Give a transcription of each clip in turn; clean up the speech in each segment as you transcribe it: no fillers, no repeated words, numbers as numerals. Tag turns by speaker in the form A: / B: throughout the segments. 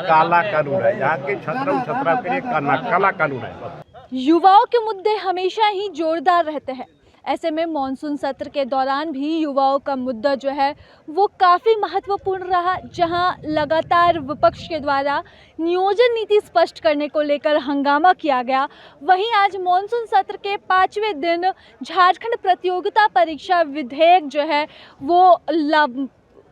A: काला कानून है। यहाँ के छात्रों के लिए काला कानून है।
B: युवाओं के मुद्दे हमेशा ही जोरदार रहते हैं। ऐसे में मॉनसून सत्र के दौरान भी युवाओं का मुद्दा जो है वो काफ़ी महत्वपूर्ण रहा, जहां लगातार विपक्ष के द्वारा नियोजन नीति स्पष्ट करने को लेकर हंगामा किया गया। वहीं आज मॉनसून सत्र के 5वें दिन झारखंड प्रतियोगिता परीक्षा विधेयक जो है वो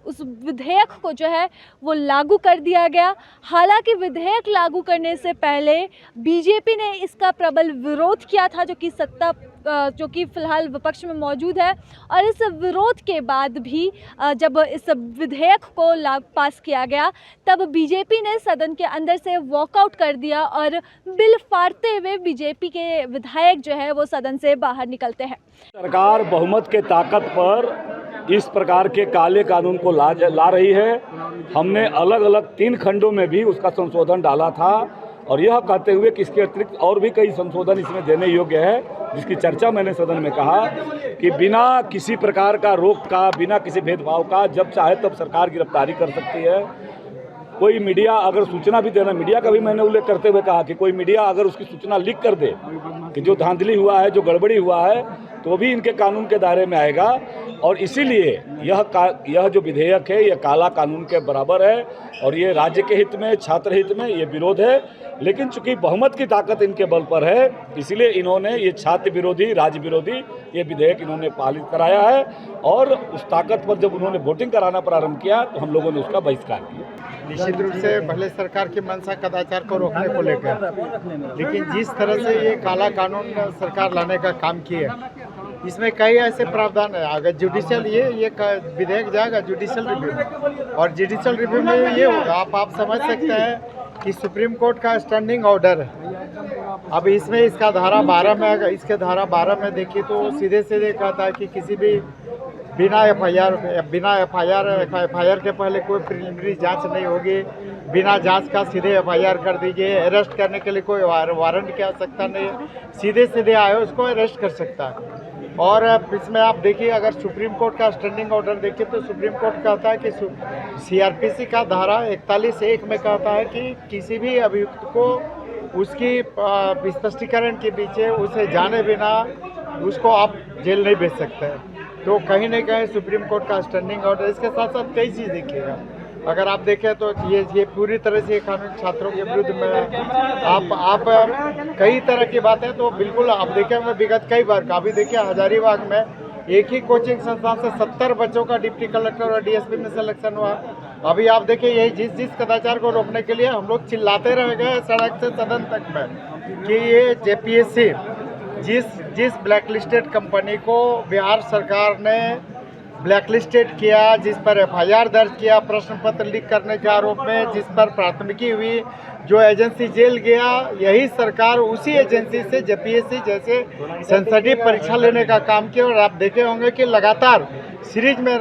B: उस विधेयक को जो है वो लागू कर दिया गया। हालांकि विधेयक लागू करने से पहले बीजेपी ने इसका प्रबल विरोध किया था, जो कि फिलहाल विपक्ष में मौजूद है। और इस विरोध के बाद भी जब इस विधेयक को पास किया गया तब बीजेपी ने सदन के अंदर से वॉकआउट कर दिया और बिल फाड़ते हुए बीजेपी के विधायक जो है वो सदन से बाहर निकलते हैं।
C: सरकार बहुमत के ताकत पर इस प्रकार के काले कानून को ला रही है। हमने अलग अलग 3 खंडों में भी उसका संशोधन डाला था और यह कहते हुए कि इसके अतिरिक्त और भी कई संशोधन इसमें देने योग्य है, जिसकी चर्चा मैंने सदन में कहा कि बिना किसी प्रकार का रोक का, बिना किसी भेदभाव का जब चाहे तब सरकार गिरफ्तारी कर सकती है। कोई मीडिया अगर सूचना भी देना, मीडिया का भी मैंने उल्लेख करते हुए कहा कि कोई मीडिया अगर उसकी सूचना लीक कर दे कि जो धांधली हुआ है, जो गड़बड़ी हुआ है, तो भी इनके कानून के दायरे में आएगा। और इसीलिए यह जो विधेयक है ये काला कानून के बराबर है और ये राज्य के हित में, छात्र हित में ये विरोध है। लेकिन चूंकि बहुमत की ताकत इनके बल पर है, इसलिए इन्होंने ये छात्र विरोधी, राज्य विरोधी ये विधेयक इन्होंने पारित कराया है। और उस ताकत पर जब उन्होंने वोटिंग कराना प्रारंभ किया तो हम लोगों ने उसका बहिष्कार किया।
D: निश्चित रूप से भले सरकार की मंशा कदाचार को रोकने को लेकर, लेकिन जिस तरह से ये काला कानून सरकार लाने का काम किया, इसमें कई ऐसे प्रावधान है। अगर जुडिशियल ये विधेयक जाएगा जुडिशियल रिव्यू में, और जुडिशियल रिव्यू में ये होगा, आप समझ सकते हैं कि सुप्रीम कोर्ट का स्टैंडिंग ऑर्डर है। अब इसमें इसका धारा 12 में, अगर इसके धारा 12 में देखिए तो सीधे सीधे कहता है कि किसी भी बिना एफआईआर के पहले कोई प्रिलिमिनरी जांच नहीं होगी, बिना जांच का सीधे एफआईआर कर दीजिए, अरेस्ट करने के लिए कोई वारंट की आवश्यकता नहीं, सीधे सीधे आए उसको अरेस्ट कर सकता है। और इसमें आप देखिए, अगर सुप्रीम कोर्ट का स्टैंडिंग ऑर्डर देखिए तो सुप्रीम कोर्ट कहता है कि सीआरपीसी का धारा 41(1) में कहता है कि किसी भी अभियुक्त को उसकी स्पष्टीकरण के पीछे उसे जाने बिना उसको आप जेल नहीं भेज सकते हैं। तो कहीं न कहीं सुप्रीम कोर्ट का स्टैंडिंग ऑर्डर, इसके साथ साथ कई चीज़ देखिएगा। अगर आप देखें तो ये पूरी तरह से कानून छात्रों के विरुद्ध में आप कई तरह की बातें तो बिल्कुल आप देखें, मैं विगत कई बार अभी देखिए हजारीबाग में एक ही कोचिंग संस्थान से 70 बच्चों का डिप्टी कलेक्टर और डीएसपी में सिलेक्शन हुआ। अभी आप देखिए यही जिस कदाचार को रोकने के लिए हम लोग चिल्लाते रह गए सड़क से सदन तक में कि ये जेपीएससी जिस ब्लैकलिस्टेड कंपनी को बिहार सरकार ने ब्लैकलिस्टेड किया, जिस पर एफआईआर दर्ज किया प्रश्न पत्र लीक करने के आरोप में, जिस पर प्राथमिकी हुई, जो एजेंसी जेल गया, यही सरकार उसी एजेंसी से जेपीएससी जैसे संसदीय परीक्षा लेने का काम किया। और आप देखे होंगे कि लगातार सीरीज में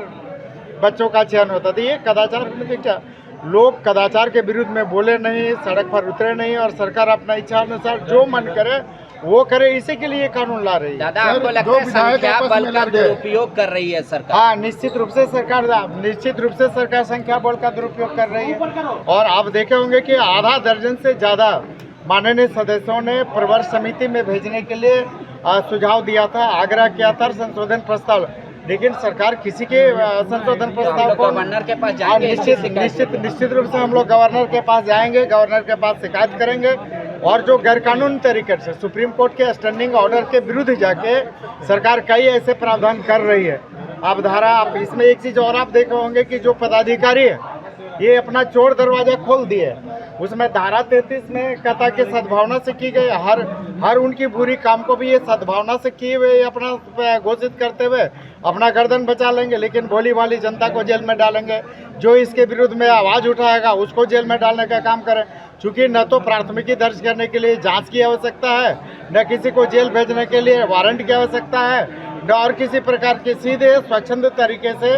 D: बच्चों का चयन होता था। ये कदाचार में क्या लोग कदाचार के विरुद्ध में बोले नहीं, सड़क पर उतरे नहीं, और सरकार अपना इच्छा अनुसार जो मन करे वो करे, इसी के लिए कानून ला रही है।
E: दादा, आपको लगता है संख्या बल का दुरुपयोग कर रही है सरकार?
D: हाँ, निश्चित रूप से सरकार संख्या बल का दुरुपयोग कर रही है। और आप देखे होंगे कि आधा दर्जन से ज़्यादा माननीय सदस्यों ने प्रवर समिति में भेजने के लिए सुझाव दिया था, आग्रह किया था संशोधन प्रस्ताव, लेकिन सरकार किसी के संशोधन प्रस्ताव को
E: गवर्नर के पास जाएंगे।
D: निश्चित रूप से हम लोग गवर्नर के पास जाएंगे, गवर्नर के पास शिकायत करेंगे। और जो गैरकानूनी तरीके से सुप्रीम कोर्ट के स्टैंडिंग ऑर्डर के विरुद्ध जाके सरकार कई ऐसे प्रावधान कर रही है। आप इसमें एक चीज़ और आप देखे होंगे कि जो पदाधिकारी है ये अपना चोर दरवाजा खोल दिए। उसमें धारा 33 में कहता कि सद्भावना से की गई हर उनकी बुरी काम को भी ये सद्भावना से किए हुए अपना घोषित करते हुए अपना गर्दन बचा लेंगे, लेकिन भोली भाली जनता को जेल में डालेंगे। जो इसके विरुद्ध में आवाज़ उठाएगा उसको जेल में डालने का काम करें। चूँकि न तो प्राथमिकी दर्ज करने के लिए जांच की आवश्यकता है, न किसी को जेल भेजने के लिए वारंट की आवश्यकता है, न और किसी प्रकार के, सीधे स्वच्छंद तरीके से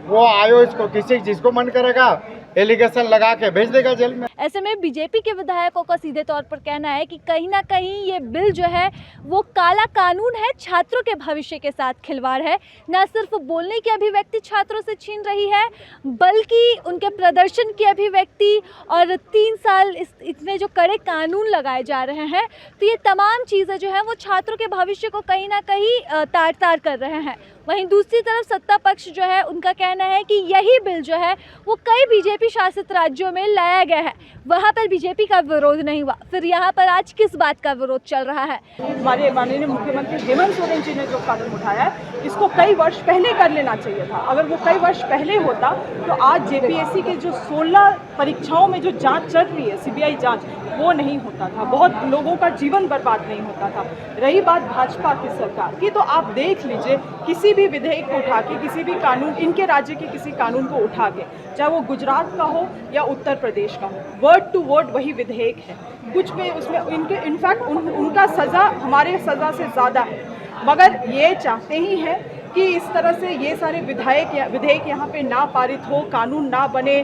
D: वो आयो इसको किसी जिसको मन करेगा एलिगेशन लगा के भेज देगा जेल में।
B: ऐसे में बीजेपी के विधायकों का सीधे तौर पर कहना है कि कहीं ना कहीं ये बिल जो है वो काला कानून है, छात्रों के भविष्य के साथ खिलवाड़ है। न सिर्फ बोलने की अभिव्यक्ति छात्रों से छीन रही है, बल्कि उनके प्रदर्शन की अभिव्यक्ति और 3 साल इतने जो कड़े कानून लगाए जा रहे हैं, तो ये तमाम चीज़ें जो है वो छात्रों के भविष्य को कहीं ना कहीं तार-तार कर रहे हैं। वहीं दूसरी तरफ सत्ता पक्ष जो है उनका कहना है कि यही बिल जो है वो कई बीजेपी शासित राज्यों में लाया गया है, वहाँ पर बीजेपी का विरोध नहीं हुआ। फिर यहाँ पर आज किस बात का विरोध चल रहा है?
F: हमारे माननीय मुख्यमंत्री हेमंत सोरेन जी ने जो कदम उठाया है, इसको कई वर्ष पहले कर लेना चाहिए था। अगर वो कई वर्ष पहले होता तो आज जेपीएससी के जो 16 परीक्षाओं में जो जांच चल रही है, सीबीआई जांच, वो नहीं होता था, बहुत लोगों का जीवन बर्बाद नहीं होता था। रही बात भाजपा की सरकार की, तो आप देख लीजिए किसी भी विधेयक को उठा के, किसी भी कानून, इनके राज्य के किसी कानून को उठा के, चाहे वो गुजरात का हो या उत्तर प्रदेश का हो, वर्ड टू वर्ड वही विधेयक है। कुछ में उसमें इनके इनफैक्ट उनका सज़ा हमारे सज़ा से ज़्यादा है, मगर ये चाहते ही हैं कि इस तरह से ये सारे विधेयक यहाँ पे ना पारित हो, कानून ना बने,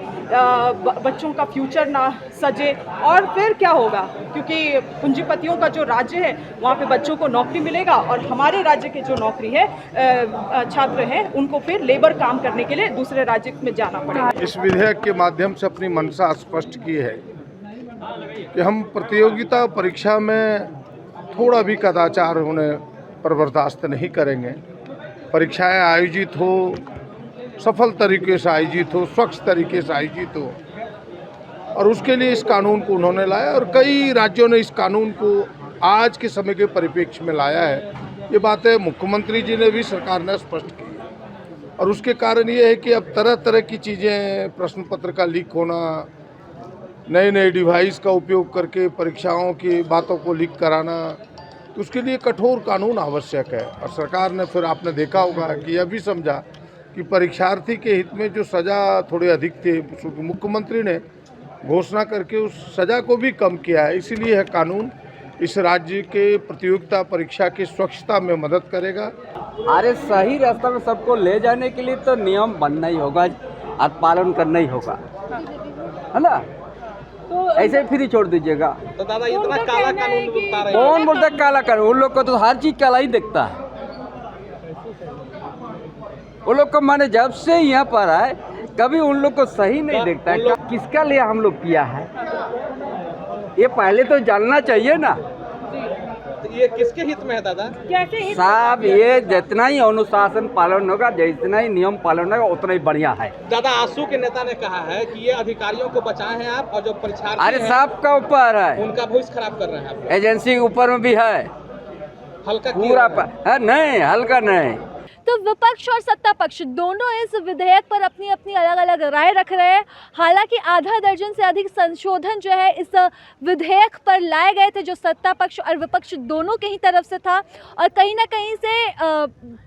F: बच्चों का फ्यूचर ना सजे। और फिर क्या होगा, क्योंकि पूंजीपतियों का जो राज्य है वहाँ पे बच्चों को नौकरी मिलेगा और हमारे राज्य के जो नौकरी है छात्र हैं उनको फिर लेबर काम करने के लिए दूसरे राज्य में जाना पड़ेगा।
G: इस विधेयक के माध्यम से अपनी मंशा स्पष्ट की है कि हम प्रतियोगिता परीक्षा में थोड़ा भी कदाचार होने पर बर्दाश्त नहीं करेंगे। परीक्षाएं आयोजित हो, सफल तरीके से आयोजित हो, स्वच्छ तरीके से आयोजित हो, और उसके लिए इस कानून को उन्होंने लाया और कई राज्यों ने इस कानून को आज के समय के परिप्रेक्ष्य में लाया है। ये बातें मुख्यमंत्री जी ने भी, सरकार ने स्पष्ट की है। और उसके कारण ये है कि अब तरह तरह की चीज़ें, प्रश्न पत्र का लीक होना, नए नए डिवाइस का उपयोग करके परीक्षाओं की बातों को लीक कराना, तो उसके लिए कठोर कानून आवश्यक है। और सरकार ने फिर आपने देखा होगा कि यह भी समझा कि परीक्षार्थी के हित में जो सज़ा थोड़ी अधिक थी, मुख्यमंत्री ने घोषणा करके उस सज़ा को भी कम किया है। इसीलिए यह कानून इस राज्य के प्रतियोगिता परीक्षा की स्वच्छता में मदद करेगा।
H: अरे सही रास्ता में सबको ले जाने के लिए तो नियम बनना ही होगा और पालन करना ही होगा, है ना? तो ऐसे फिर ही छोड़ दीजिएगा
E: तो दादा इतना काला कानून बता रहे हैं।
H: कौन बोलता है काला कानून? उन लोग को तो हर चीज काला ही दिखता है। उन लोग को माने जब से यहाँ पर आए कभी उन लोग को सही नहीं दिखता है। किसका लिए हम लोग किया है ये पहले तो जानना चाहिए ना।
E: तो ये किसके हित में है दादा?
H: साहब ये जितना ही अनुशासन पालन होगा, जितना ही नियम पालन होगा, उतना ही बढ़िया है।
E: दादा आसू के नेता ने कहा है कि ये अधिकारियों को बचाए हैं आप, और जो परीक्षार्थी
H: अरे सबका ऊपर है,
E: उनका भविष्य खराब कर रहे हैं आप।
H: एजेंसी के ऊपर में भी है,
E: हल्का
H: पूरा है नहीं, हल्का नहीं।
B: तो विपक्ष और सत्ता पक्ष दोनों इस विधेयक पर अपनी अपनी अलग अलग राय रख रहे हैं। हालांकि आधा दर्जन से अधिक संशोधन जो है इस विधेयक पर लाए गए थे, जो सत्ता पक्ष और विपक्ष दोनों के ही तरफ से था, और कहीं ना कहीं से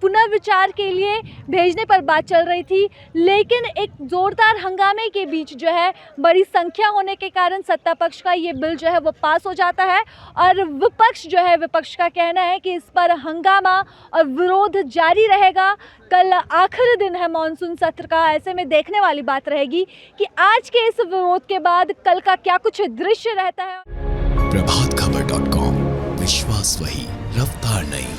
B: पुनर्विचार के लिए भेजने पर बात चल रही थी। लेकिन एक जोरदार हंगामे के बीच जो है, बड़ी संख्या होने के कारण सत्ता पक्ष का ये बिल जो है वो पास हो जाता है, और विपक्ष जो है, विपक्ष का कहना है कि इस पर हंगामा और विरोध जारी रहेगा। कल आखिरी दिन है मॉनसून सत्र का। ऐसे में देखने वाली बात रहेगी कि आज के इस विरोध के बाद कल का क्या कुछ दृश्य रहता है।
I: प्रभातखबर.com, विश्वास वही, रफ्तार नहीं।